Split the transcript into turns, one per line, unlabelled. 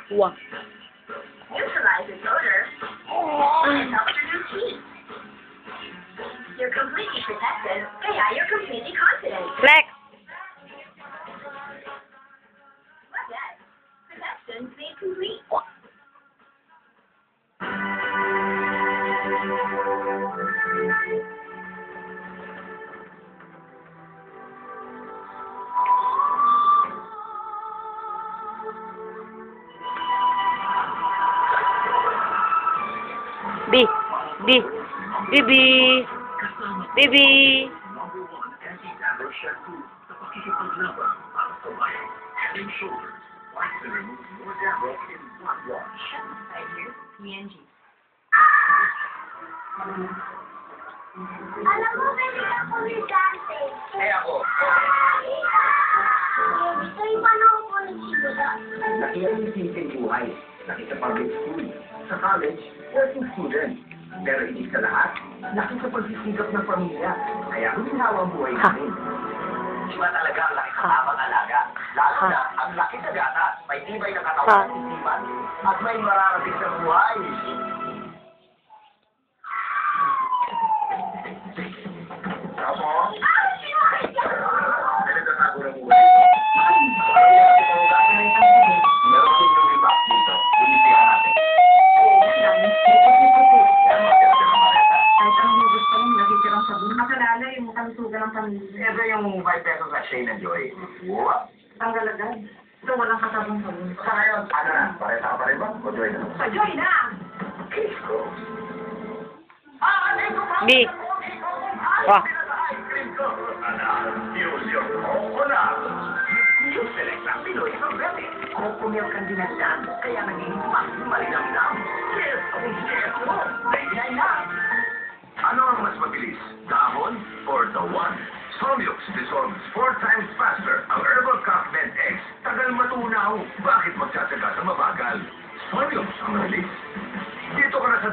Wow.
Neutralizes odor and helps reduce heat. You're completely protected. Yeah, you're completely confident.
Flex.
Look at protection's made complete.
B. B. Bibi. Bibi.
PNG. Alam mo, pwede ako ni Dante.
Eh ako.
So, yung paano ko ng sigura?
Nakikita buhay. Nakikipag-public school. Sa college, working student. Pero hindi sa lahat, nakikipagsisigap ng pamilya. Kaya huminawa ang buhay namin. Iba talaga ang laki sa tamang alaga. Lalo na ang laki sa gata, may tibay na katawan at isipan, at may mararating sa buhay. Ako? Nagtatago ng buhay ito. Meron din yung iba dito. Initihan natin.
Kahit ang hugot pa rin, nakitirang sabon. Makalala yung kalusugan ng pamilya.
Ito yung 5 pesos at Shane and Joy. What?
Ang galagad. So, walang kasabong sabon.
Sa ngayon, ano na? Pareta ka pa rin ba? O Joy na?
Sa Joy na!
Kisko.
B. Wow.
Yung select ng Pinoy Sorbete. Kukumil kang dinagdan, kaya naging mas malinamnam. Yes, yes mo. 99 na. Ano ang mas mabilis? Dahon or the one? Somyux dissolves 4 times faster. Ang Herbal Cough Med X, tagal matunaw. Bakit magsasaga sa mabagal? Somyux ang mabilis. Dito ka na sa